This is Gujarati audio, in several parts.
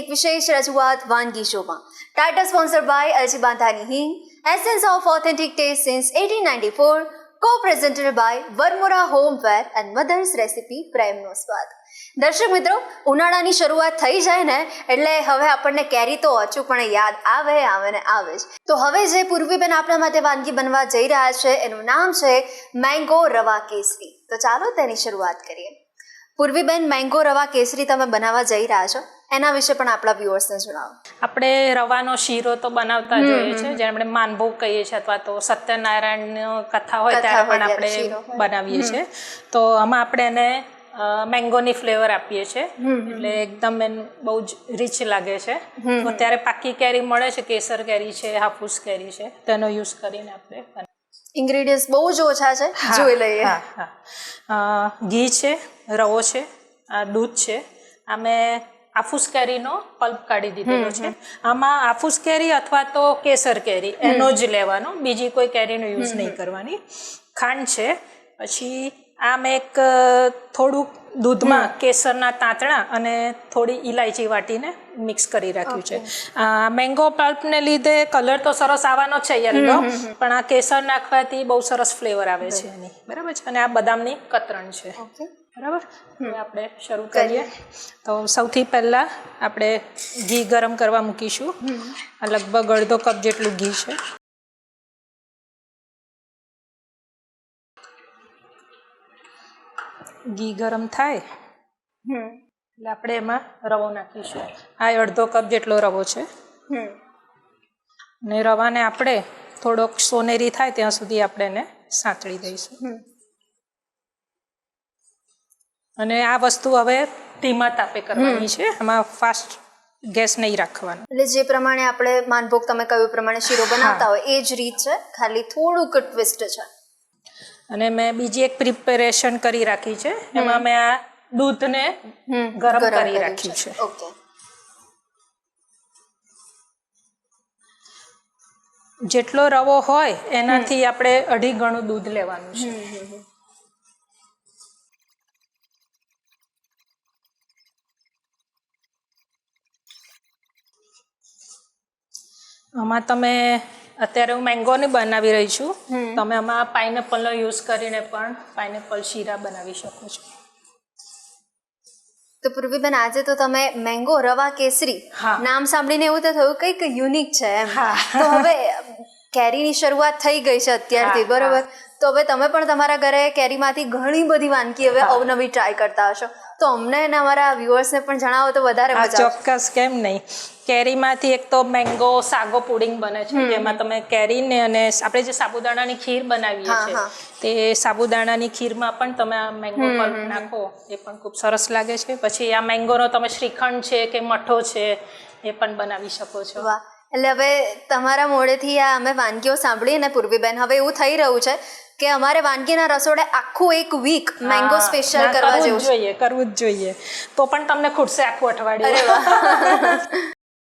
એક વિશેષ રજૂઆત વાનગી શોમાં. Title sponsored by LG Bandhani Hing, essence of authentic taste since 1894, co-presented by Varmora homeware and mother's recipe પ્રેમનો સ્વાદ. દર્શક મિત્રો, ઉનાળાની શરૂઆત થઈ જાય ને એટલે હવે આપણને કેરી તો અચૂકપણે યાદ આવે ને આવે જ. તો હવે જે પૂર્વીબેન આપણા માટે વાનગી બનવા જઈ રહ્યા છે એનું નામ છે મેંગો રવા કેસરી. તો ચાલો તેની શરૂઆત કરીએ. પૂર્વીબેન, મેંગો રવા કેસરી તમે બનાવવા જઈ રહ્યા છો, એના વિશે પણ આપણા વ્યુઅર્સને જણાવો. આપણે રવાનો શીરો તો બનાવતા જોઈએ છે, જેને આપણે માનભોગ કહીએ છીએ, અથવા તો સત્યનારાયણ કથા હોય ત્યારે પણ આપણે બનાવીએ છીએ. તો આમાં આપણે એને મેંગોની ફ્લેવર આપીએ છીએ, એટલે એકદમ બહુ જ રીચ લાગે છે. તો અત્યારે પાકી કેરી મળે છે, કેસર કેરી છે, હાફૂસ કેરી છે, તેનો યુઝ કરીને આપણે ઇન્ગ્રેડિયન્ટ્સ બહુ જ ઓછા છે, જોઈ લઈએ. ઘી છે, રવો છે, દૂધ છે. અમે આફૂસ કેરીનો પલ્પ કાઢી દીધેલો છે. આમાં આફૂસ કેરી અથવા તો કેસર કેરી એનો જ લેવાનો, બીજી કોઈ કેરીનો યુઝ નહીં કરવાની. ખાંડ છે, પછી આમ એક થોડુંક દૂધમાં કેસરના તાંતણા અને થોડી ઇલાયચી વાટીને મિક્સ કરી રાખ્યું છે. મેંગો પલ્પને લીધે કલર તો સરસ આવવાનો છે યલો, પણ આ કેસર નાખવાથી બહુ સરસ ફ્લેવર આવે છે એની, બરાબર છે. અને આ બદામની કતરણ છે, બરાબર. હવે આપણે શરૂ કરીએ. તો સૌથી પહેલાં આપણે ઘી ગરમ કરવા મૂકીશું. લગભગ અડધો કપ જેટલું ઘી છે. ઘી ગરમ થાય એટલે આપણે એમાં રવો નાખીશું. આ અડધો કપ જેટલો રવો છે. ને રવાને આપણે થોડોક સોનેરી થાય ત્યાં સુધી આપણે એને સાંતળી દઈશું. અને આ વસ્તુ હવે ધીમા તાપે કરવાની છે, એમાં ફાસ્ટ ગેસ નહીં રાખવાનો. એટલે જે પ્રમાણે આપણે માનભોગ તમે કહ્યું પ્રમાણે શીરો બનાવતા હોય એ જ રીત છે, ખાલી થોડુંક ટ્વિસ્ટ છે. અને મેં બીજી એક પ્રિપેરેશન કરી રાખી છે, એમાં મેં આ દૂધને ગરમ કરી રાખ્યું છે. ઓકે. જેટલો રવો હોય એનાથી આપણે 2.5 ગણું દૂધ લેવાનું છે. આમાં તમે અત્યારે હું મેંગોની બનાવી રહી છું, તમે આમાં પાઇનેપલનો યુઝ કરીને પણ પાઇનેપલ શીરા બનાવી શકો છો. તો પૂર્વીબેન, આજે તો તમે મેંગો રવા કેસરી નામ સાંભળીને એવું તો થયું કંઈક યુનિક છે એમ. તો હવે કેરીની શરૂઆત થઈ ગઈ છે અત્યારથી, બરોબર. તો હવે તમે પણ તમારા ઘરે કેરીમાંથી ઘણી બધી વાનગી હવે અવનવી ટ્રાય કરતા હશો, તો અમને અને અમારા વ્યુઅર્સને પણ જણાવો તો વધારે મજા આવે. ચોક્કસ, કેમ નહીં. કેરીમાંથી એક તો મેંગો સાગો પુડિંગ બને છે, જેમાં તમે કેરીને અને આપણે જે સાબુદાણાની ખીર બનાવીએ છીએ તે સાબુદાણાની ખીરમાં પણ તમે આ મેંગો પલ્પ નાખો, એ પણ ખૂબ સરસ લાગે છે. પછી આ મેંગોનો તમે શ્રીખંડ છે કે મઠો છે એ પણ બનાવી શકો છો. વાહ! એટલે હવે તમારા મોઢેથી આ અમે વાનગીઓ સાંભળીએ ને પૂર્વીબેન, હવે એવું થઈ રહ્યું છે કે અમારે વાનગીના રસોડે આખું એક વીક મેંગો સ્પેશિયલ કરવા જેવું જોઈએ, કરવું જ જોઈએ. તો પણ તમને ખૂટશે આખું અઠવાડિયું.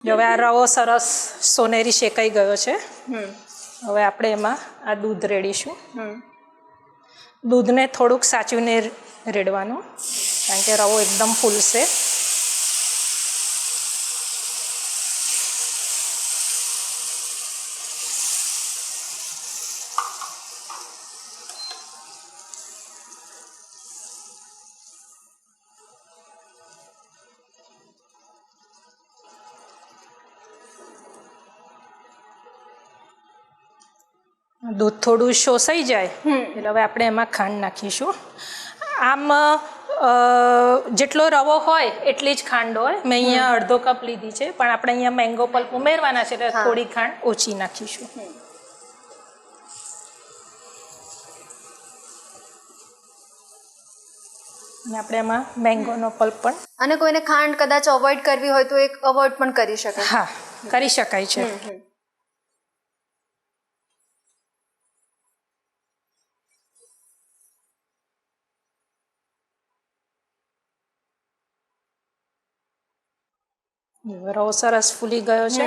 હવે આ રવો સરસ સોનેરી શેકાઈ ગયો છે. હવે આપણે એમાં આ દૂધ રેડીશું. દૂધને થોડુંક સાચવીને રેડવાનું, કારણ કે રવો એકદમ ફૂલશે. દૂધ થોડું શોષાઈ જાય એટલે હવે આપણે એમાં ખાંડ નાખીશું. આમ જેટલો રવો હોય એટલી જ ખાંડ હોય. મેં અહીંયા અડધો કપ લીધી છે, પણ આપણે અહીંયા મેંગો પલ્પ ઉમેરવાના છે એટલે થોડી ખાંડ ઓછી નાખીશું. અને આપણે એમાં મેંગોનો પલ્પ પણ, અને કોઈને ખાંડ કદાચ અવોઇડ કરવી હોય તો એક અવોઇડ પણ કરી શકે. હા, કરી શકાય છે. રવો સરસ ફૂલી ગયો છે.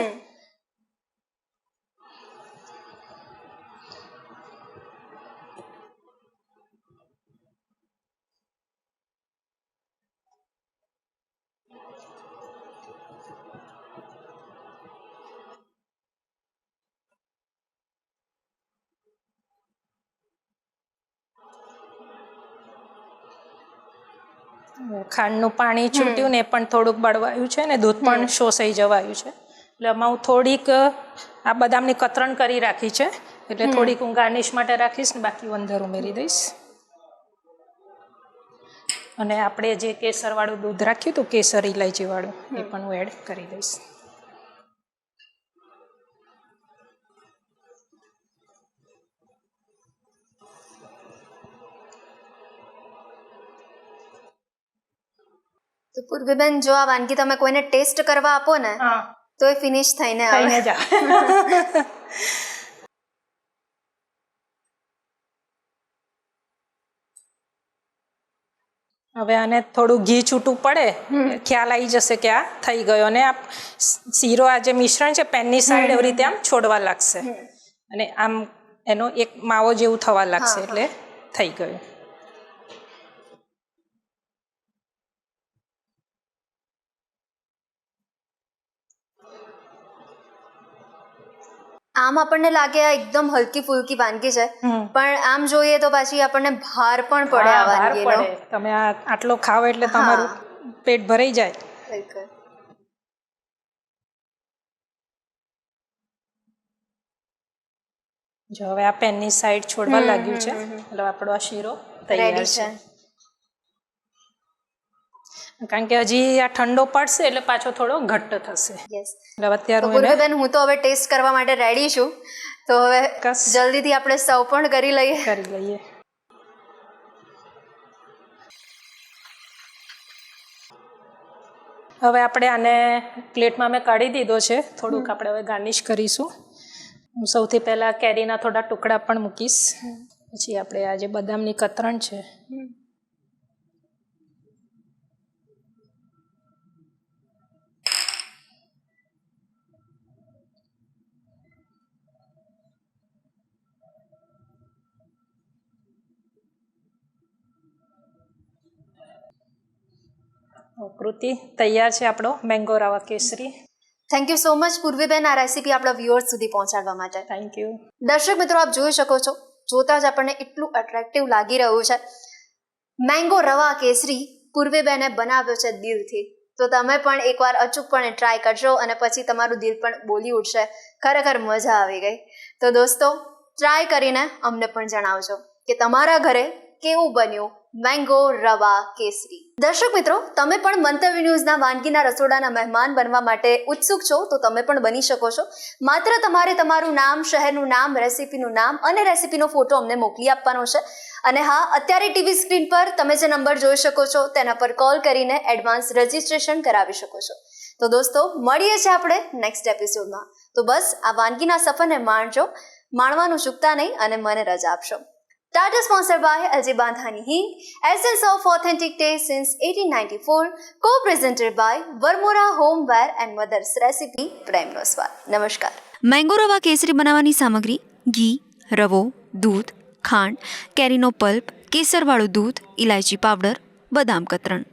ખાંડનું પાણી છૂટ્યું ને એ પણ થોડુંક બળવાયું છે ને દૂધ પણ શોષાઈ જવાયું છે. એટલે આમાં હું થોડીક આ બદામની કતરણ કરી રાખી છે, એટલે થોડીક હું ગાર્નિશ માટે રાખીશ ને બાકી અંદર ઉમેરી દઈશ. અને આપણે જે કેસરવાળું દૂધ રાખ્યું હતું, કેસર ઇલાયચીવાળું, એ પણ હું એડ કરી દઈશ. તો પૂર્વીબેન, જો આ વાનગી તમે કોઈને ટેસ્ટ કરવા આપો ને તો એ ફિનિશ થઈને આવે. હવે આને થોડું ઘી છૂટું પડે, ખ્યાલ આવી જશે કે આ થઈ ગયો. અને આ શીરો, આ જે મિશ્રણ છે પેનની સાઈડ એવી રીતે આમ છોડવા લાગશે અને આમ એનો એક માવો જેવું થવા લાગશે, એટલે થઈ ગયું. આમ આપણને લાગે આ એકદમ હલકી ફુલકી વાનગી છે, પણ આમ જોઈએ તો પાછી આપણને ભાર પણ પડે આ વાનગીનો. તમે આટલો ખાવ એટલે તમારું પેટ ભરાઈ જાય. જો હવે આ પેનની સાઈડ છોડવા લાગ્યું છે, એટલે આપણો આ શીરો તૈયાર છે. કારણ કે હજી આ ઠંડો પડશે એટલે પાછો થોડો ઘટ્ટ થશે. એટલે અત્યારે હું તો હવે ટેસ્ટ કરવા માટે રેડી છું, તો હવે જલ્દીથી આપણે સર્વ પણ કરી લઈએ. હવે આપણે આને પ્લેટમાં મેં કાઢી દીધો છે. થોડુંક આપણે હવે ગાર્નિશ કરીશું. હું સૌથી પહેલાં કેરીના થોડા ટુકડા પણ મૂકીશ, પછી આપણે આ જે બદામની કતરણ છે કૃતિ તૈયાર છે આપણો મેંગો રવા કેસરી. થેન્ક યુ સો મચ પૂર્વીબેન આ રેસીપી આપણા વ્યુઅર્સ સુધી પહોંચાડવા માટે. Thank you. દર્શક મિત્રો, આપ જોઈ શકો છો, જોતા જ આપણને એટલું અટ્રેક્ટિવ લાગી રહ્યું છે. મેંગો રવા કેસરી પૂર્વીબેને બનાવ્યો છે દિલથી. તો તમે પણ એકવાર અચૂકપણે ટ્રાય કરજો અને પછી તમારું દિલ પણ બોલી ઉઠશે. ખરેખર મજા આવી ગઈ. તો દોસ્તો, ટ્રાય કરીને અમને પણ જણાવજો કે તમારા ઘરે કેવું બન્યું મેંગો રવા કેસરી. દર્શક મિત્રો, તમે પણ મંતવ્ય ન્યૂઝના વાનગીના રસોડાના મહેમાન બનવા માટે ઉત્સુક છો તો તમે પણ બની શકો છો. માત્ર તમારે તમારું નામ, શહેરનું નામ, રેસીપીનું નામ અને રેસીપીનો ફોટો અમને મોકલી આપવાનો છે. અને હા, અત્યારે ટીવી સ્ક્રીન પર તમે જે નંબર જોઈ શકો છો તેના પર કોલ કરીને એડવાન્સ રજીસ્ટ્રેશન કરાવી શકો છો. તો દોસ્તો, મળીએ છીએ આપણે નેક્સ્ટ એપિસોડમાં. તો બસ આ વાનગીના સફરને માણજો, માણવાનું ચૂકતા નહીં અને મને રજા આપશો. Tata sponsored by LG Bandhani Hing, essence of authentic taste since 1894, co-presented by Varmora Homeware and Mother's Recipe, પ્રેમનો સ્વાદ. નમસ્કાર. મેંગો રવા કેસરી બનાવવાની સામગ્રી: ઘી, રવો, દૂધ, ખાંડ, કેરીનો પલ્પ, કેસરવાળું દૂધ, ઇલાયચી પાવડર, બદામ કતરણ.